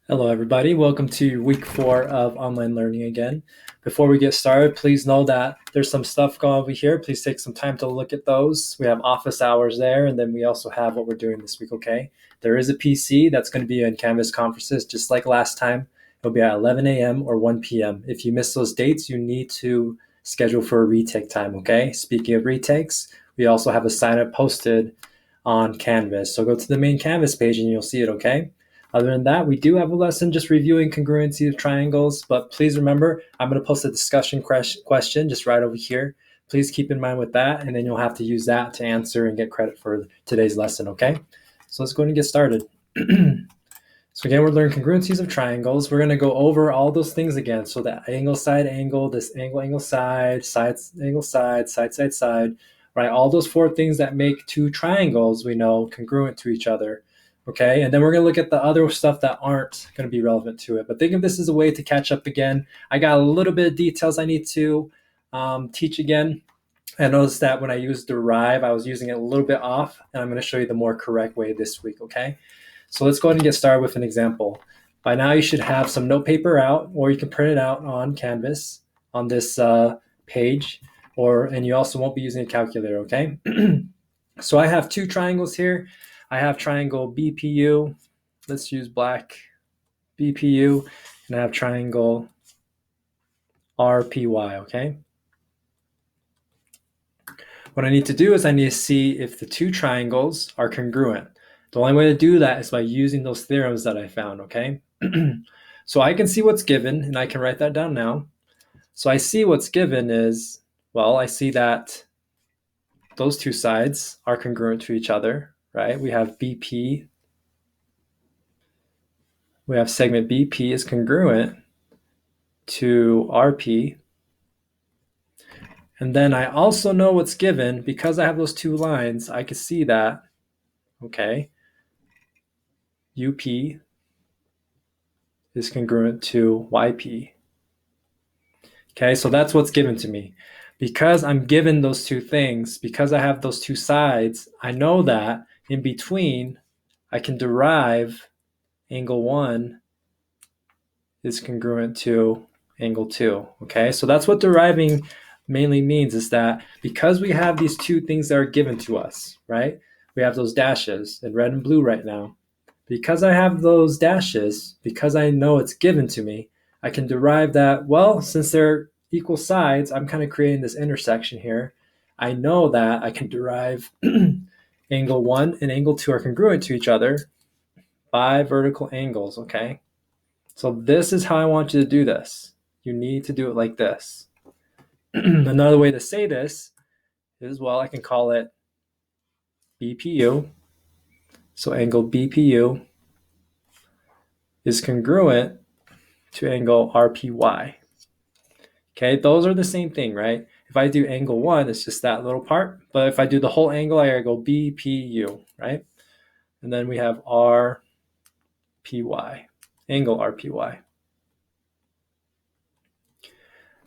Hello, everybody. Welcome to week 4 of online learning again. Before we get started, please know that there's some stuff going over here. Please take some time to look at those. We have office hours there, and then we also have what we're doing this week, okay? There is a PC that's going to be in Canvas conferences just like last time. It'll be at 11 a.m. or 1 p.m. If you miss those dates, you need to schedule for a retake time, okay? Speaking of retakes, we also have a sign up posted on Canvas. So go to the main Canvas page and you'll see it, okay? Other than that, we do have a lesson just reviewing congruency of triangles, but please remember, I'm going to post a discussion question just right over here. Please keep in mind with that, and then you'll have to use that to answer and get credit for today's lesson, okay? So let's go ahead and get started. So again, we're learning congruencies of triangles. We're going to go over all those things again. So that angle, side, angle, this angle, angle, side, angle, side, side, right? All those 4 things that make 2 triangles, we know, congruent to each other. Okay, and then we're going to look at the other stuff that aren't going to be relevant to it. But think of this as a way to catch up again. I got a little bit of details I need to teach again. I noticed that when I used derive, I was using it a little bit off, and I'm going to show you the more correct way this week, okay? So let's go ahead and get started with an example. By now, you should have some note paper out, or you can print it out on Canvas on this page, and you also won't be using a calculator, okay? So I have 2 triangles here. I have triangle BPU. Let's use black BPU. And I have triangle RPY, okay? What I need to do is I need to see if the 2 triangles are congruent. The only way to do that is by using those theorems that I found, okay? So I can see what's given, and I can write that down now. So I see what's given is, well, I see that those 2 sides are congruent to each other, right? We have BP. We have segment BP is congruent to RP. And then I also know what's given because I have those 2 lines. I can see that, okay, UP is congruent to YP. Okay, so that's what's given to me. Because I'm given those 2 things, because I have those 2 sides, I know that in between, I can derive angle 1 is congruent to angle 2. Okay, so that's what deriving mainly means, is that because we have these 2 things that are given to us, right? We have those dashes in red and blue right now. Because I have those dashes, because I know it's given to me, I can derive that, well, since they're equal sides, I'm kind of creating this intersection here. I know that I can derive angle 1 and angle 2 are congruent to each other by vertical angles, okay? So this is how I want you to do this. You need to do it like this. Another way to say this is, well, I can call it BPU. So angle BPU is congruent to angle RPY. Okay, those are the same thing, right? If I do angle 1, it's just that little part. But if I do the whole angle, I gotta go BPU, right? And then we have RPY, angle RPY.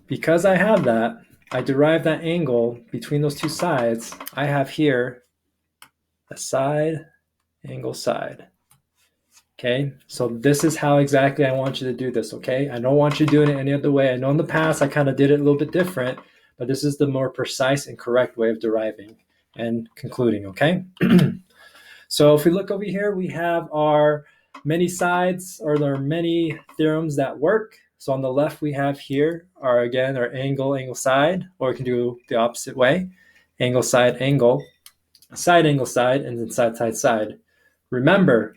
Because I have that, I derive that angle between those 2 sides. I have here a side, angle, side. Okay, so this is how exactly I want you to do this, okay? I don't want you doing it any other way. I know in the past I kind of did it a little bit different, but this is the more precise and correct way of deriving and concluding, okay? So if we look over here, we have our many sides, or there are many theorems that work. So on the left we have here are, again, our angle, angle, side, or we can do the opposite way. Angle, side, angle, side, angle, side, and then side, side, side. Remember,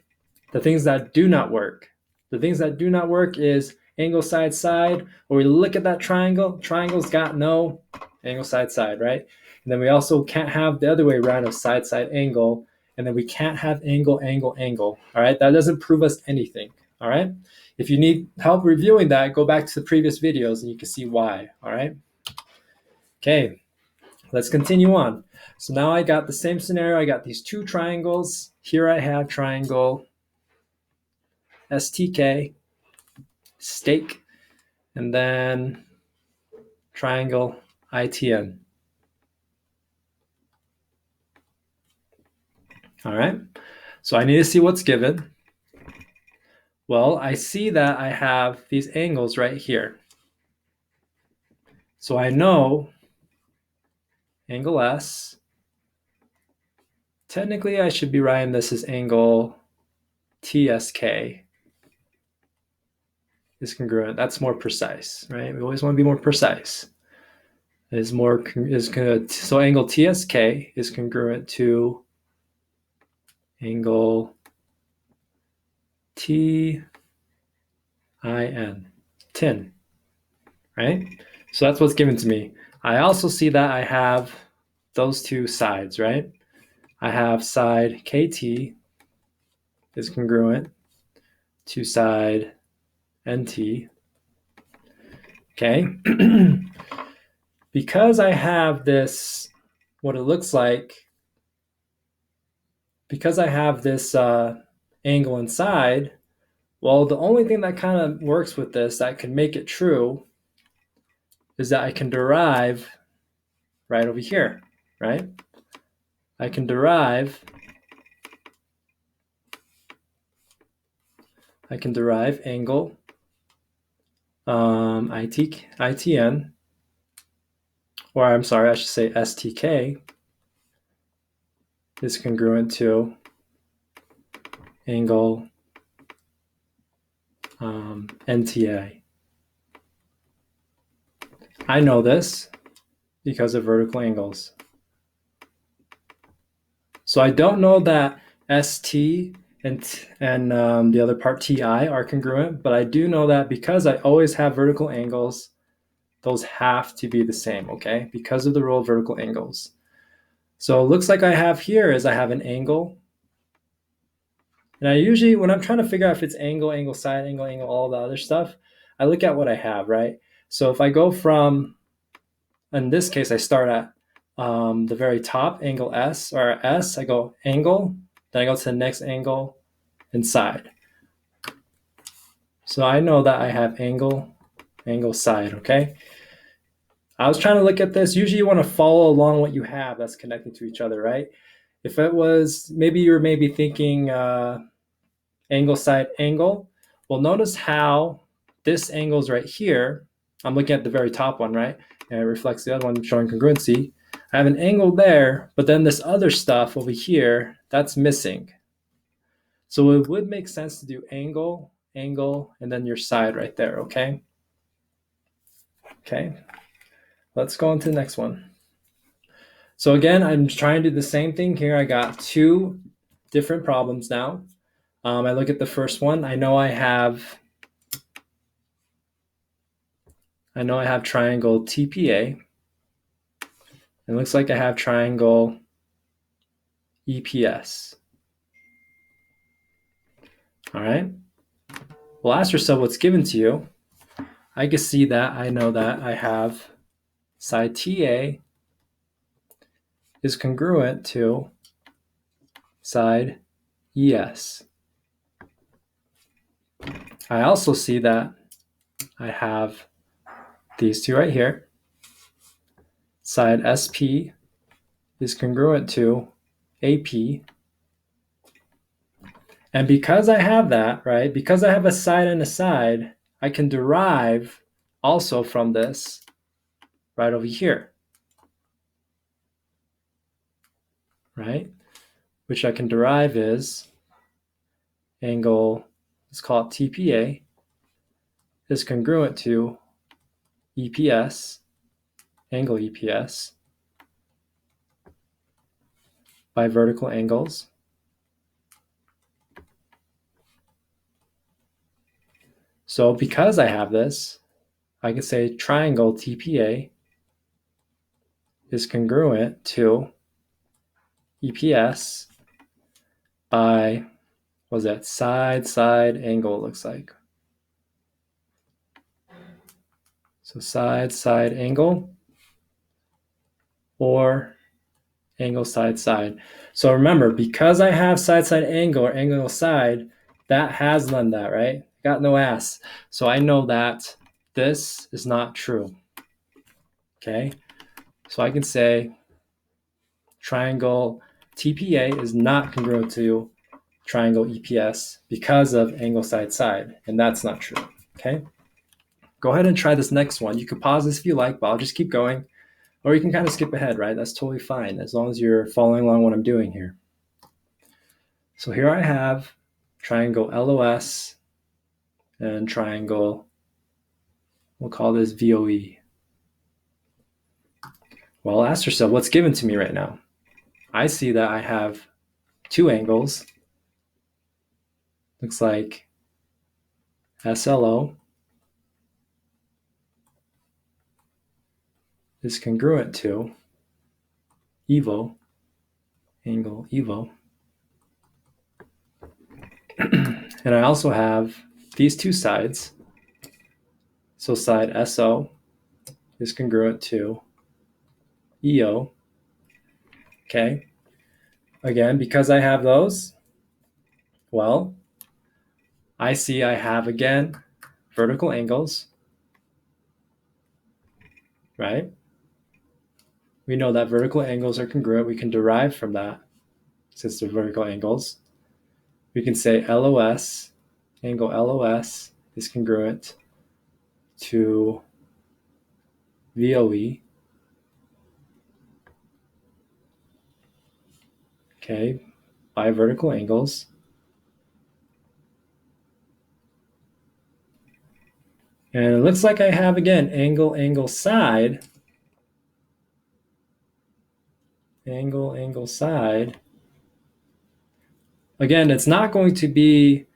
the things that do not work. The things that do not work is angle, side, side, or we look at that triangle, triangle's got no angle, side, side, right? And then we also can't have the other way around of side, side, angle, and then we can't have angle, angle, angle, all right? That doesn't prove us anything, all right? If you need help reviewing that, go back to the previous videos and you can see why, all right? Okay, let's continue on. So now I got the same scenario. I got these 2 triangles. Here I have triangle STK, stake, and then triangle ITN. All right, so I need to see what's given. Well, I see that I have these angles right here. So I know angle S. Technically, I should be writing this as angle TSK is congruent. That's more precise, right? We always want to be more precise. So angle TSK is congruent to angle TIN, tin, right? So that's what's given to me. I also see that I have those two sides, right? I have side KT is congruent to side NT. Okay. Because I have this, what it looks like, because I have this angle inside, well, the only thing that kind of works with this that can make it true is that I can derive right over here, right? I can derive angle ITN, or I'm sorry, I should say STK is congruent to angle NTA. I know this because of vertical angles. So I don't know that ST and the other part TI are congruent, but I do know that because I always have vertical angles, those have to be the same, okay? Because of the rule of vertical angles. So it looks like I have here is I have an angle. And I usually, when I'm trying to figure out if it's angle, angle side, angle, all the other stuff, I look at what I have, right? So if I go from, in this case, I start at the very top, angle S, or S, I go angle, then I go to the next angle and side. So I know that I have angle, side, okay? I was trying to look at this. Usually you want to follow along what you have that's connected to each other, right? If it was, maybe you're thinking angle, side, angle. Well, notice how this angle is right here. I'm looking at the very top one, right? And it reflects the other one showing congruency. I have an angle there, but then this other stuff over here, that's missing. So it would make sense to do angle, angle, and then your side right there, okay? Okay, let's go on to the next one. So again, I'm trying to do the same thing here. I got two different problems now. I look at the first one. I know I have triangle TPA. It looks like I have triangle EPS. All right. Well, ask yourself what's given to you. I can see that. I know that I have side TA is congruent to side ES. I also see that I have these two right here. Side SP is congruent to AP. And because I have that, right, because I have a side and a side, I can derive also from this right over here, right? Which I can derive is angle, let's call it TPA, is congruent to EPS, angle EPS, by vertical angles. So because I have this, I can say triangle TPA is congruent to EPS by, what was that, side angle looks like. So side angle or angle side. So remember, because I have side angle or angle side, that has none of that, right? Got no ass. So I know that this is not true. Okay? So I can say triangle TPA is not congruent to triangle EPS because of angle side side, and that's not true, okay? Go ahead and try this next one. You can pause this if you like, but I'll just keep going. Or you can kind of skip ahead, right? That's totally fine, as long as you're following along what I'm doing here. So here I have triangle LOS and triangle, we'll call this VOE. Well, ask yourself, what's given to me right now? I see that I have two angles. Looks like SLO is congruent to EVO, angle EVO. And I also have these two sides. So side SO is congruent to EO. Okay. Again, because I have those, well, I see I have, again, vertical angles, right? We know that vertical angles are congruent. We can derive from that since they're vertical angles. We can say LOS, angle LOS is congruent to VOE. Okay, by vertical angles. And it looks like I have, again, angle side. Angle side. Again, it's not going to be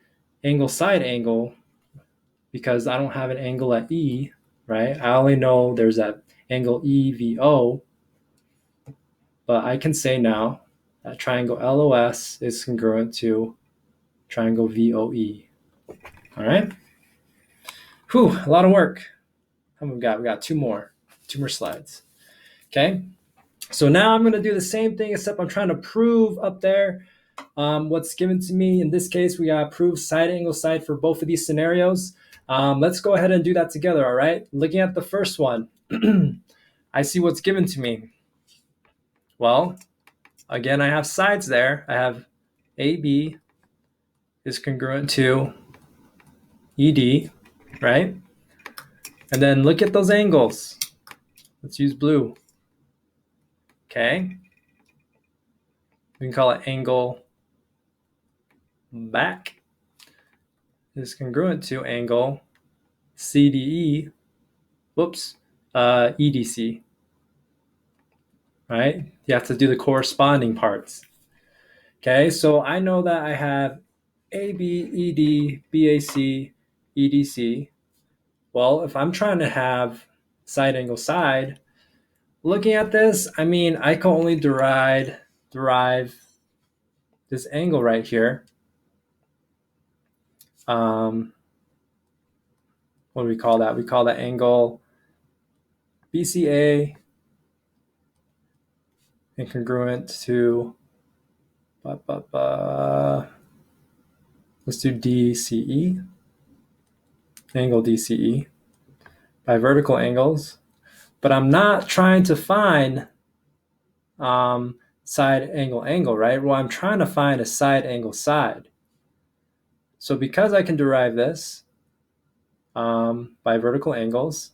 angle side angle because I don't have an angle at E, right? I only know there's that angle EVO, but I can say now that triangle LOS is congruent to triangle VOE. All right? Whew, a lot of work. How many we got? We got two more slides. Okay? So now I'm going to do the same thing, except I'm trying to prove up there what's given to me. In this case, we got prove side angle side for both of these scenarios. Let's go ahead and do that together, all right? Looking at the first one, I see what's given to me. Well, again, I have sides there. I have AB is congruent to ED, right? And then look at those angles. Let's use blue. Okay. We can call it angle back is congruent to angle CDE, EDC, right? You have to do the corresponding parts. Okay, so I know that I have AB, ED, BAC, EDC. Well, if I'm trying to have side angle side, looking at this, I mean, I can only derive this angle right here. What do we call that? We call that angle BCA and congruent to, let's do DCE, angle DCE by vertical angles. But I'm not trying to find side angle, right? What I'm trying to find is side angle side. So because I can derive this by vertical angles,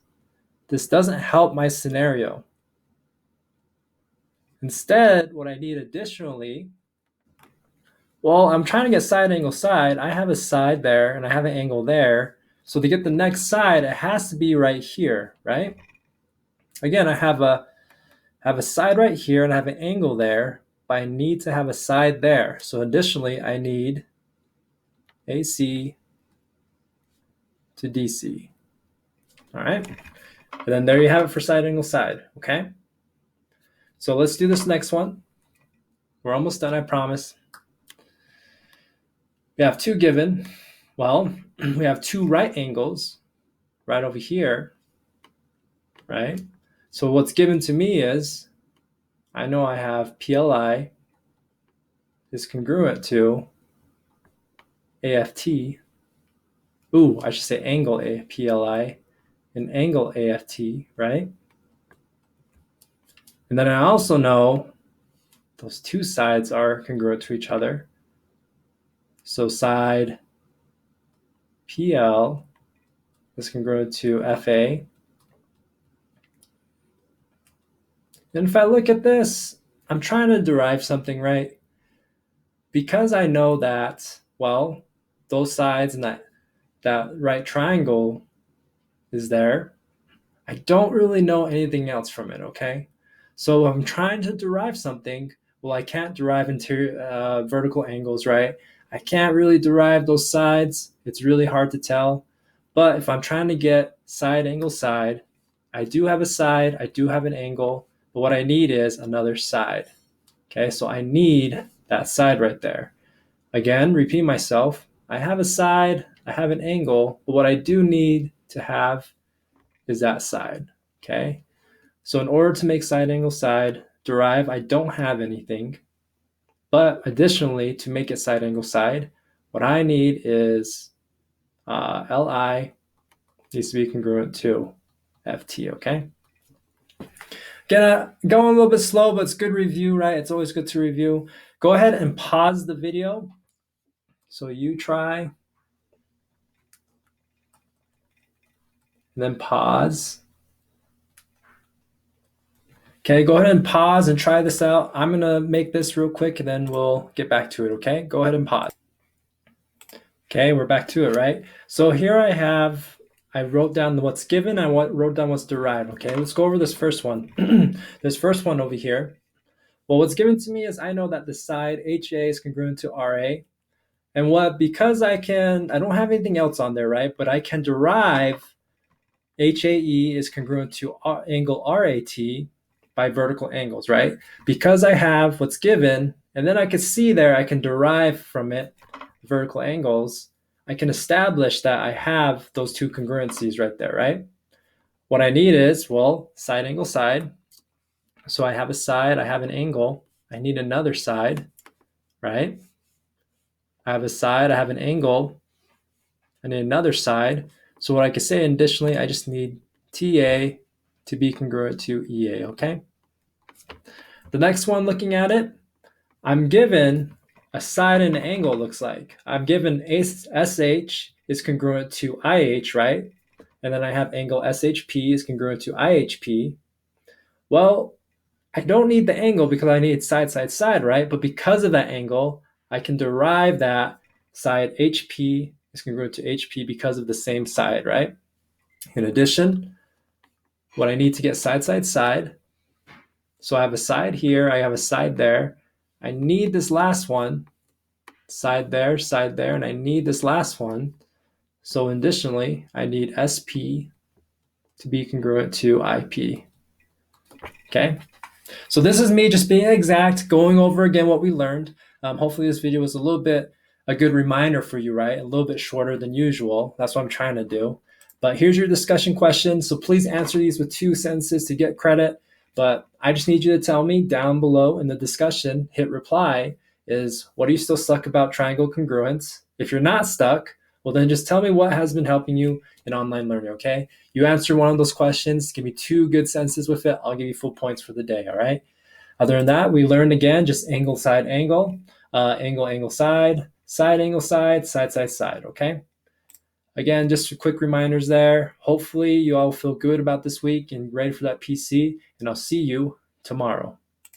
this doesn't help my scenario. Instead, what I need additionally, well, I'm trying to get side angle side. I have a side there and I have an angle there. So to get the next side, it has to be right here, right? Again, I have a side right here and I have an angle there, but I need to have a side there. So additionally, I need AC to DC. All right. And then there you have it for side angle side. Okay. So let's do this next one. We're almost done, I promise. We have two given. Well, we have two right angles right over here, right? So what's given to me is, I know I have PLI is congruent to AFT. Ooh, I should say angle PLI and angle AFT, right? And then I also know those two sides are congruent to each other. So side PL is congruent to FA. And if I look at this, I'm trying to derive something, right? Because I know that, well, those sides and that right triangle is there, I don't really know anything else from it, okay? So I'm trying to derive something. Well, I can't derive interior vertical angles, right? I can't really derive those sides. It's really hard to tell. But if I'm trying to get side angle side, I do have a side, I do have an angle, but what I need is another side. Okay, so I need that side right there. Again, repeat myself. I have a side, I have an angle, but what I do need to have is that side. Okay, so in order to make side angle side derive, I don't have anything. But additionally, to make it side angle side, what I need is Li needs to be congruent to Ft, okay? Going a little bit slow, but it's good review, right? It's always good to review. Go ahead and pause the video. So you try, and then pause. Okay, go ahead and pause and try this out. I'm gonna make this real quick and then we'll get back to it, okay? Go ahead and pause. Okay, we're back to it, right? So here I wrote down what's given, I wrote down what's derived, okay? Let's go over this first one. This first one over here. Well, what's given to me is I know that the side HA is congruent to RA. And because I don't have anything else on there, right? But I can derive HAE is congruent to angle RAT by vertical angles, right? Because I have what's given, and then I can see there, I can derive from it vertical angles. I can establish that I have those two congruencies right there, right? What I need is, well, side angle side. So I have a side, I have an angle. I need another side, right? I have a side, I have an angle. I need another side. So what I could say additionally, I just need TA to be congruent to EA, okay? The next one, looking at it, I'm given a side and an angle, looks like. I'm given SH is congruent to IH, right? And then I have angle SHP is congruent to IHP. Well, I don't need the angle because I need side, side, side, right? But because of that angle, I can derive that side HP is congruent to HP because of the same side, right? In addition, what I need to get side, side, side. So I have a side here, I have a side there. I need this last one, side there, and I need this last one. So additionally, I need SP to be congruent to IP. Okay? So this is me just being exact, going over again what we learned. Hopefully this video was a little bit a good reminder for you, right? A little bit shorter than usual. That's what I'm trying to do. But here's your discussion questions. So please answer these with 2 sentences to get credit. But I just need you to tell me down below in the discussion, hit reply, is what are you still stuck about triangle congruence? If you're not stuck, well then just tell me what has been helping you in online learning, okay? You answer one of those questions, give me 2 good sentences with it, I'll give you full points for the day, all right? Other than that, we learned again just angle, side, angle, angle, angle, side, side, angle, side, side, side, side, okay? Again, just quick reminders there. Hopefully you all feel good about this week and ready for that PC, and I'll see you tomorrow.